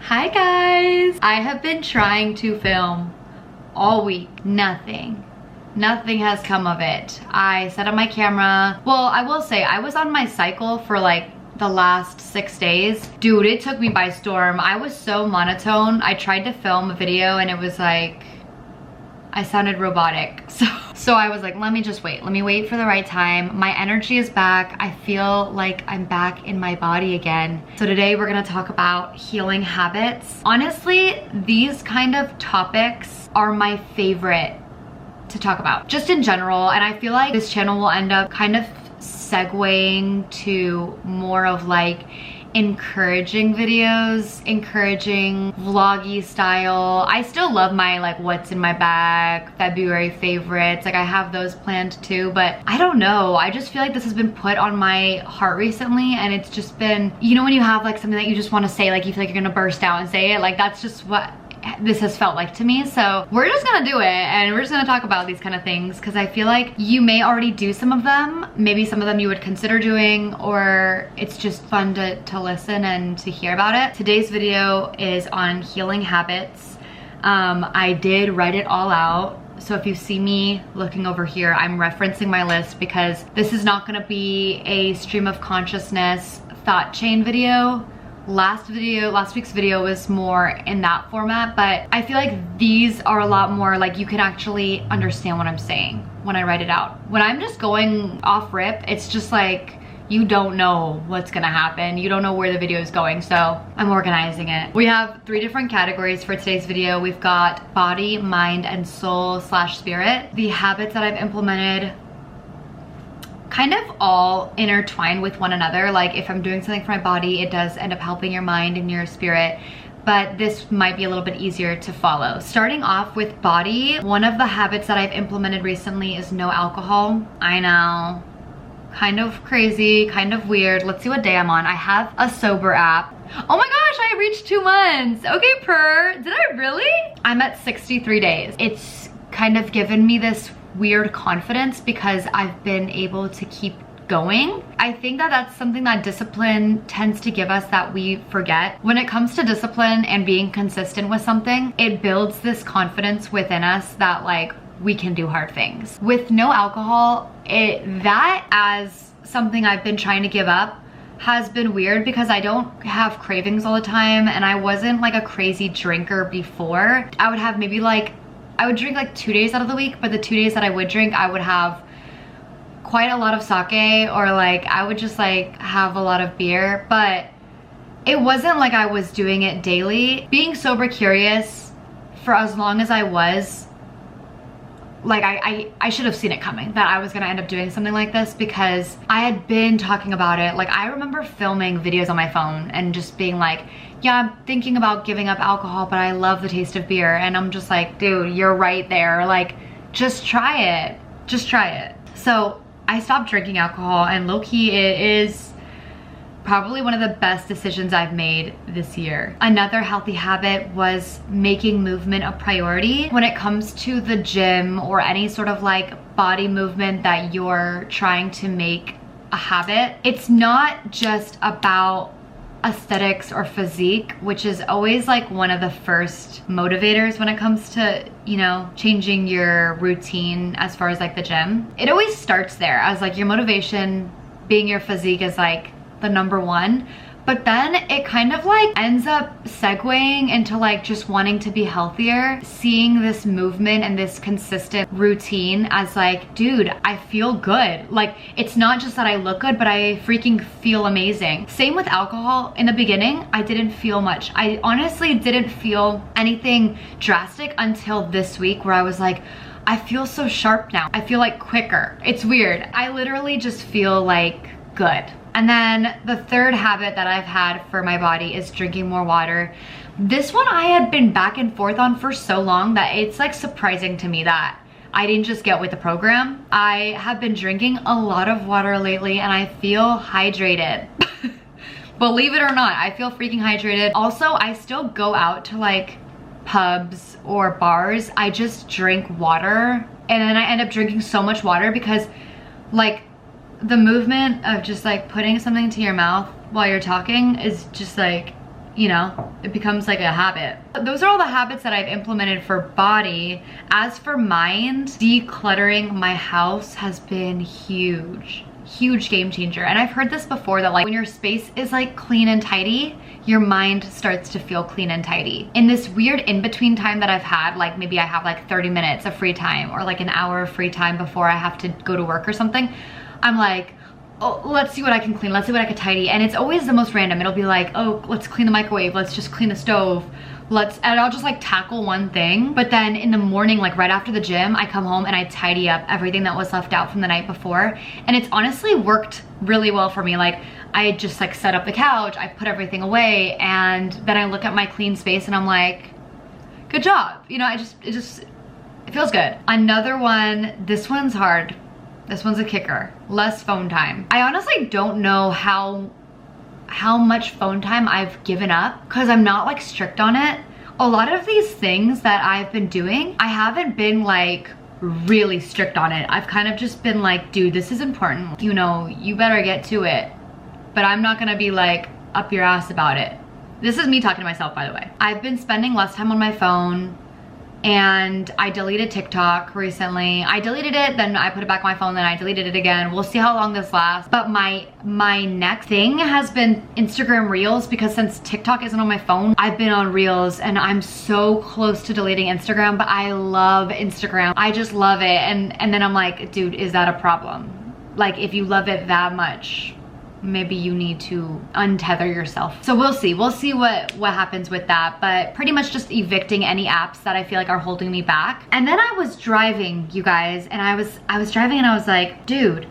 Hi guys! I have been trying to film all week. Nothing has come of it. I set up my camera. Well, I will say I was on my cycle for like the last 6 days. Dude, it took me by storm. I was so monotone. I tried to film a video and it was like, I sounded robotic. So I was like, let me just wait. Let me wait for the right time. My energy is back. I feel like I'm back in my body again. So today we're gonna talk about healing habits. Honestly, these kind of topics are my favorite to talk about, just in general. And I feel like this channel will end up kind of segueing to more of like encouraging videos, encouraging vloggy style. I still love my like what's in my bag, February favorites. Like I have those planned too, but I don't know. I just feel like this has been put on my heart recently and it's just been, you know when you have like something that you just want to say, like you feel like you're gonna burst out and say it, like that's just what this has felt like to me. So we're just gonna do it and we're just gonna talk about these kind of things because I feel like you may already do some of them. Maybe some of them you would consider doing, or it's just fun to listen and to hear about it. Today's video is on healing habits. I did write it all out. So if you see me looking over here, I'm referencing my list because this is not gonna be a stream of consciousness thought chain video. Last week's video was more in that format, but I feel like these are a lot more like you can actually understand what I'm saying when I write it out. When I'm just going off rip, it's just like you don't know what's gonna happen. You don't know where the video is going, so I'm organizing it. We have 3 different categories for today's video. We've got body, mind, and soul / spirit. The habits that I've implemented kind of all intertwine with one another. Like if I'm doing something for my body, it does end up helping your mind and your spirit, but this might be a little bit easier to follow. Starting off with body, one of the habits that I've implemented recently is no alcohol. I know, kind of crazy, kind of weird. Let's see what day I'm on. I have a sober app. Oh my gosh, I reached 2 months. Okay, did I really? I'm at 63 days. It's kind of given me this weird confidence because I've been able to keep going. I think that that's something that discipline tends to give us that we forget. When it comes to discipline and being consistent with something, it builds this confidence within us that like we can do hard things. With no alcohol, that as something I've been trying to give up has been weird because I don't have cravings all the time and I wasn't like a crazy drinker before. I would have maybe like I would drink like 2 days out of the week, but the 2 days that I would drink, I would have quite a lot of sake, or like I would just like have a lot of beer, but it wasn't like I was doing it daily. Being sober curious for as long as I was, like I should have seen it coming that I was gonna end up doing something like this because I had been talking about it. Like I remember filming videos on my phone and just being like, yeah, I'm thinking about giving up alcohol, but I love the taste of beer. And I'm just like, dude, you're right there. Like, just try it. Just try it. So I stopped drinking alcohol and low-key it is probably one of the best decisions I've made this year. Another healthy habit was making movement a priority. When it comes to the gym or any sort of like body movement that you're trying to make a habit, it's not just about aesthetics or physique, which is always like one of the first motivators when it comes to, you know, changing your routine as far as like the gym. It always starts there as like your motivation being your physique is like the #1, but then it kind of like ends up segueing into like just wanting to be healthier, seeing this movement and this consistent routine as like, dude, I feel good. Like it's not just that I look good, but I freaking feel amazing. Same with alcohol. In the beginning, I didn't feel much. I honestly didn't feel anything drastic until this week where I was like, I feel so sharp now. I feel like quicker. It's weird. I literally just feel like good. And then the third habit that I've had for my body is drinking more water. This one I had been back and forth on for so long that it's like surprising to me that I didn't just get with the program. I have been drinking a lot of water lately and I feel hydrated. Believe it or not, I feel freaking hydrated. Also, I still go out to like pubs or bars. I just drink water and then I end up drinking so much water because like the movement of just like putting something to your mouth while you're talking is just like you know, it becomes like a habit. Those are all the habits that I've implemented for body. As for mind, decluttering my house has been huge game changer. And I've heard this before, that like when your space is like clean and tidy, your mind starts to feel clean and tidy. In this weird in-between time that I've had, like maybe I have like 30 minutes of free time or like an hour of free time before I have to go to work or something, I'm like, oh, let's see what I can clean, let's see what I can tidy. And it's always the most random. It'll be like, oh, let's clean the microwave, let's just clean the stove, and I'll just like tackle one thing. But then in the morning, like right after the gym, I come home and I tidy up everything that was left out from the night before. And it's honestly worked really well for me. Like I just like set up the couch, I put everything away, and then I look at my clean space and I'm like, good job. You know, it feels good. Another one, this one's hard. This one's a kicker. Less phone time. I honestly don't know how much phone time I've given up because I'm not like strict on it. A lot of these things that I've been doing, I haven't been like really strict on it. I've kind of just been like, dude, this is important. You know, you better get to it. But I'm not gonna be like up your ass about it. This is me talking to myself, by the way. I've been spending less time on my phone, and I deleted TikTok recently. I deleted it, then I put it back on my phone, then I deleted it again. We'll see how long this lasts. But my next thing has been Instagram Reels, because since TikTok isn't on my phone, I've been on Reels, and I'm so close to deleting Instagram, but I love Instagram. I just love it. And then I'm like, dude, is that a problem? Like, if you love it that much, maybe you need to untether yourself. So we'll see what happens with that, but pretty much just evicting any apps that I feel like are holding me back. And then I was driving, you guys, and I was driving and I was like, dude,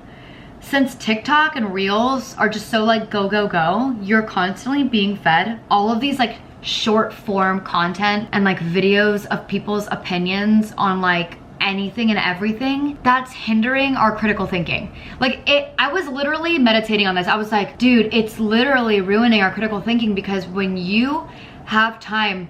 since TikTok and Reels are just so like go, you're constantly being fed all of these like short form content and like videos of people's opinions on like anything and everything, that's hindering our critical thinking. Like I was literally meditating on this. I was like, dude, it's literally ruining our critical thinking, because when you have time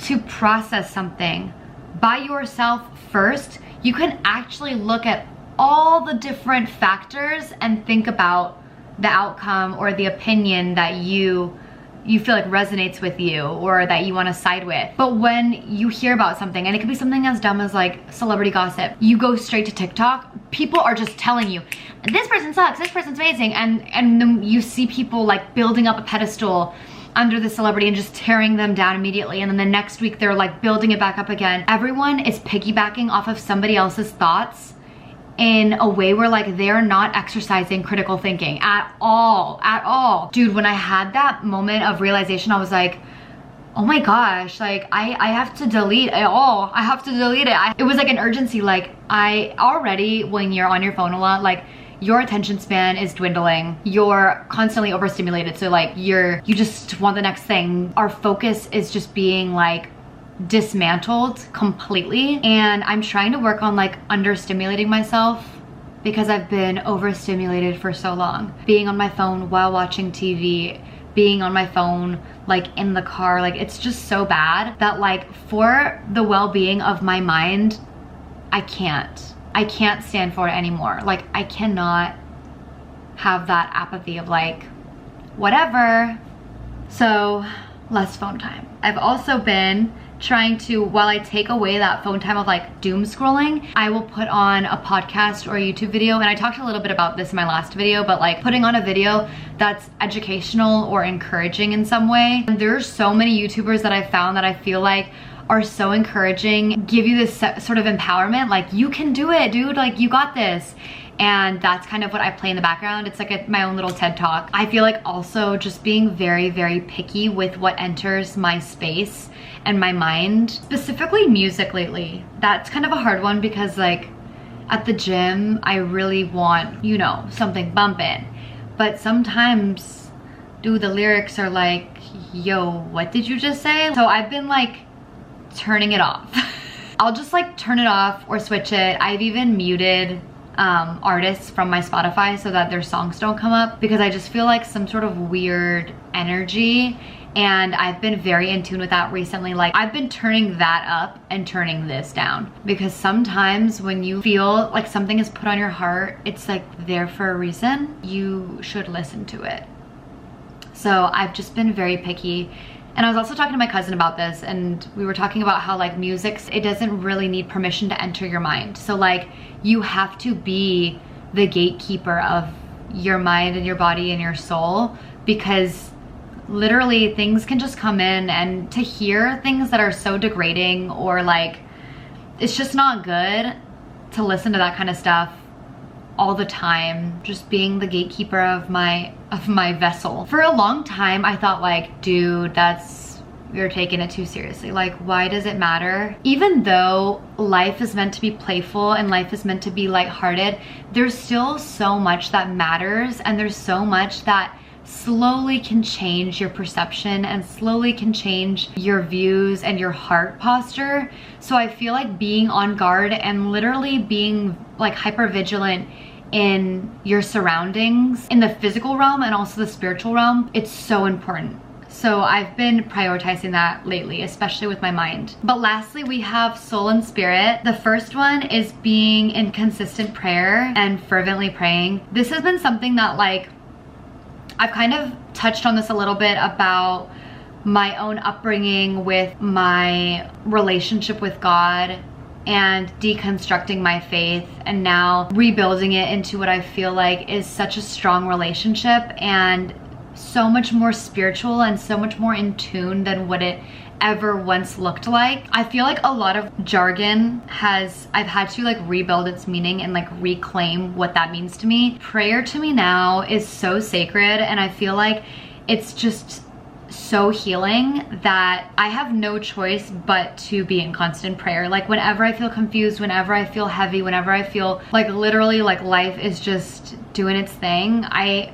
to process something by yourself first, you can actually look at all the different factors and think about the outcome or the opinion that you feel like resonates with you or that you want to side with. But when you hear about something, and it could be something as dumb as like celebrity gossip, you go straight to TikTok, people are just telling you, this person sucks, this person's amazing, and then you see people like building up a pedestal under the celebrity and just tearing them down immediately, and then the next week they're like building it back up again. Everyone is piggybacking off of somebody else's thoughts in a way where like they're not exercising critical thinking at all. Dude, when I had that moment of realization, I was like, oh my gosh, like I have to delete it all. I have to delete it. It was like an urgency. Like I already, when you're on your phone a lot, like your attention span is dwindling. You're constantly overstimulated. So like you just want the next thing. Our focus is just being like dismantled completely, and I'm trying to work on like understimulating myself, because I've been overstimulated for so long. Being on my phone while watching TV, being on my phone like in the car, like it's just so bad that like for the well-being of my mind, I can't stand for it anymore. Like I cannot have that apathy of like whatever. So less phone time. I've also been trying to, while I take away that phone time of like doom scrolling, I will put on a podcast or a YouTube video. And I talked a little bit about this in my last video, but like putting on a video that's educational or encouraging in some way. And there's so many YouTubers that I've found that I feel like are so encouraging, give you this sort of empowerment, like you can do it, dude, like you got this. And that's kind of what I play in the background. It's like my own little TED talk. I feel like also just being very, very picky with what enters my space and my mind, specifically music lately. That's kind of a hard one, because like at the gym, I really want, you know, something bumping. But sometimes, dude, the lyrics are like, yo, what did you just say? So I've been like turning it off. I'll just like turn it off or switch it. I've even muted artists from my Spotify so that their songs don't come up, because I just feel like some sort of weird energy, and I've been very in tune with that recently. Like I've been turning that up and turning this down, because sometimes when you feel like something is put on your heart, it's like there for a reason. You should listen to it. So I've just been very picky, And I was also talking to my cousin about this, and we were talking about how like music, it doesn't really need permission to enter your mind. So like you have to be the gatekeeper of your mind and your body and your soul, because literally things can just come in, and to hear things that are so degrading or like, it's just not good to listen to that kind of stuff all the time. Just being the gatekeeper of my vessel. For a long time I thought like, dude, you're taking it too seriously. Like, why does it matter? Even though life is meant to be playful and life is meant to be lighthearted, there's still so much that matters, and there's so much that slowly can change your perception and slowly can change your views and your heart posture. So I feel like being on guard and literally being like hyper vigilant in your surroundings, in the physical realm and also the spiritual realm, it's so important. So I've been prioritizing that lately, especially with my mind. But lastly, we have soul and spirit. The first one is being in consistent prayer and fervently praying. This has been something that like, I've kind of touched on this a little bit about my own upbringing with my relationship with God and deconstructing my faith, and now rebuilding it into what I feel like is such a strong relationship and so much more spiritual and so much more in tune than what it ever once looked like. I feel like a lot of jargon I've had to like rebuild its meaning and like reclaim what that means to me. Prayer to me now is so sacred, and I feel like it's just so healing that I have no choice but to be in constant prayer. Like whenever I feel confused, whenever I feel heavy, whenever I feel like literally like life is just doing its thing, I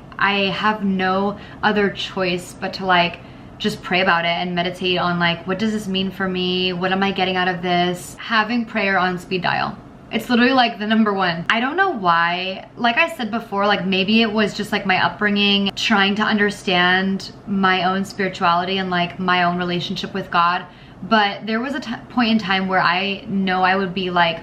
have no other choice but to like just pray about it and meditate on like, what does this mean for me? What am I getting out of this? Having prayer on speed dial. It's literally like the number one. I don't know why. Like I said before, like maybe it was just like my upbringing, trying to understand my own spirituality and like my own relationship with God. But there was a point in time where I know I would be like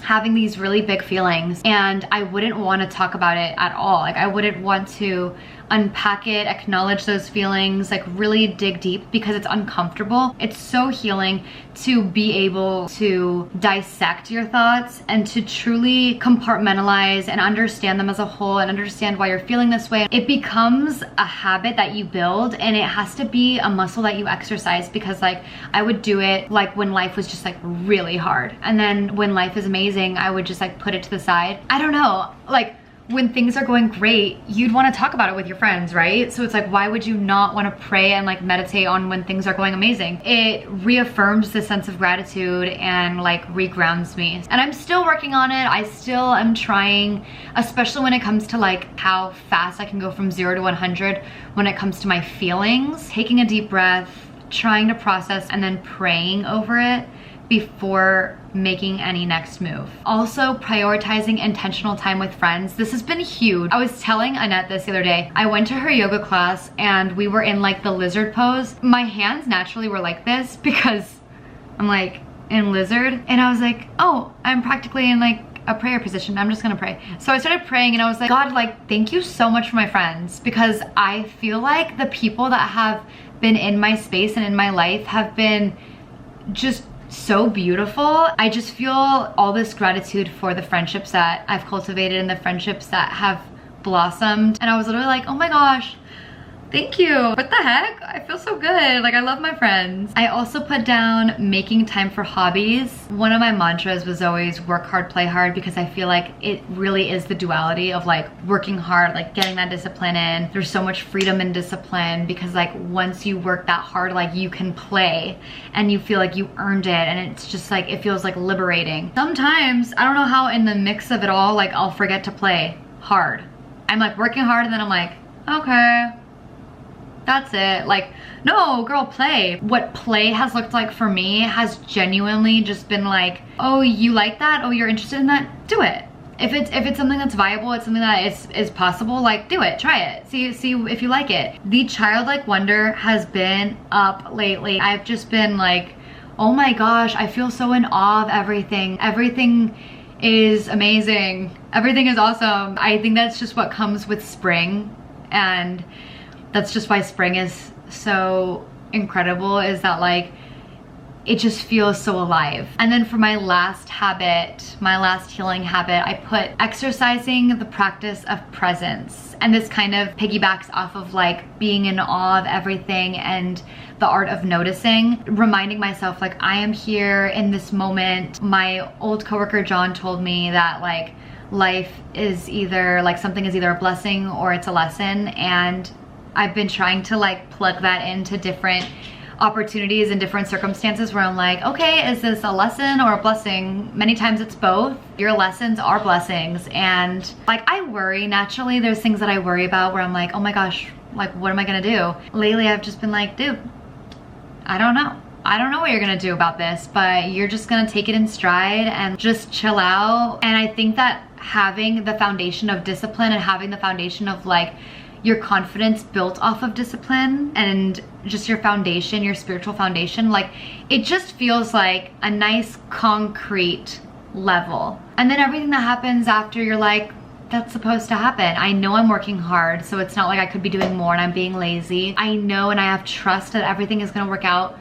having these really big feelings, and I wouldn't want to talk about it at all. Like I wouldn't want to unpack it, acknowledge those feelings, like really dig deep, because it's uncomfortable. It's so healing to be able to dissect your thoughts and to truly compartmentalize and understand them as a whole and understand why you're feeling this way. It becomes a habit that you build, and it has to be a muscle that you exercise, because like I would do it like when life was just like really hard, and then when life is amazing I would just like put it to the side. I don't know, like when things are going great, you'd want to talk about it with your friends, right? So it's like, why would you not want to pray and like meditate on when things are going amazing? It reaffirms the sense of gratitude and like regrounds me. And I'm still working on it. I still am trying, especially when it comes to like how fast I can go from 0 to 100 when it comes to my feelings. Taking a deep breath, trying to process, and then praying over it before making any next move. Also prioritizing intentional time with friends. This has been huge. I was telling Annette this the other day. I went to her yoga class and we were in like the lizard pose. My hands naturally were like this because I'm like in lizard, and I was like, oh, I'm practically in like a prayer position. I'm just gonna pray. So I started praying and I was like, God, like thank you so much for my friends, because I feel like the people that have been in my space and in my life have been just so beautiful. I just feel all this gratitude for the friendships that I've cultivated and the friendships that have blossomed. And I was literally like, oh my gosh, thank you. What the heck? I feel so good. Like I love my friends. I also put down making time for hobbies. One of my mantras was always work hard, play hard, because I feel like it really is the duality of like working hard, like getting that discipline in. There's so much freedom in discipline, because like once you work that hard, like you can play and you feel like you earned it, and it's just like, it feels like liberating. Sometimes, I don't know how in the mix of it all, like I'll forget to play hard. I'm like working hard and then I'm like, okay, that's it. Like, no, girl, play. What play has looked like for me has genuinely just been like, oh, you like that? Oh, you're interested in that? Do it. If it's something that's viable, it's something that is possible, like do it, try it. See if you like it. The childlike wonder has been up lately. I've just been like, oh my gosh, I feel so in awe of everything. Everything is amazing. Everything is awesome. I think that's just what comes with spring, and that's just why spring is so incredible is that like it just feels so alive. And then for my last habit, my last healing habit, I put exercising the practice of presence. And this kind of piggybacks off of like being in awe of everything and the art of noticing, reminding myself like I am here in this moment. My old coworker John told me that like life is either like something is either a blessing or it's a lesson, and I've been trying to like plug that into different opportunities and different circumstances where I'm like, okay, is this a lesson or a blessing? Many times it's both. Your lessons are blessings. And like I worry naturally, there's things that I worry about where I'm like, oh my gosh, like what am I gonna do? Lately I've just been like, dude, I don't know. I don't know what you're gonna do about this, but you're just gonna take it in stride and just chill out. And I think that having the foundation of discipline and having the foundation of like your confidence built off of discipline and just your foundation, your spiritual foundation, like it just feels like a nice concrete level. And then everything that happens after, you're like, that's supposed to happen. I know I'm working hard, so it's not like I could be doing more and I'm being lazy. I know and I have trust that everything is gonna work out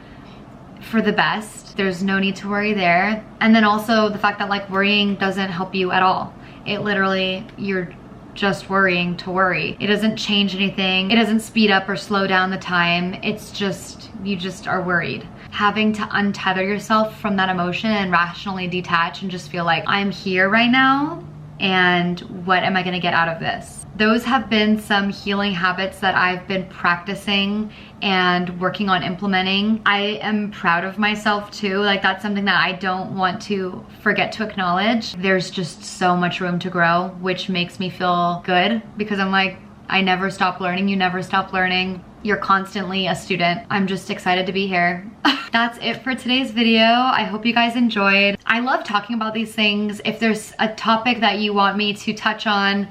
for the best. There's no need to worry there. And then also the fact that like worrying doesn't help you at all. It literally, you're just worrying to worry. It doesn't change anything. It doesn't speed up or slow down the time. It's just, you just are worried. Having to untether yourself from that emotion and rationally detach and just feel like I'm here right now and what am I gonna get out of this? Those have been some healing habits that I've been practicing and working on implementing. I am proud of myself too. Like that's something that I don't want to forget to acknowledge. There's just so much room to grow, which makes me feel good because I'm like, I never stop learning. You never stop learning. You're constantly a student. I'm just excited to be here. That's it for today's video. I hope you guys enjoyed. I love talking about these things. If there's a topic that you want me to touch on,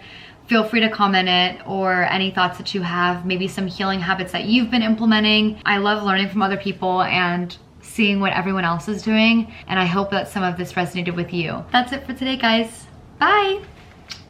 feel free to comment it, or any thoughts that you have, maybe some healing habits that you've been implementing. I love learning from other people and seeing what everyone else is doing, and I hope that some of this resonated with you. That's it for today, guys. Bye.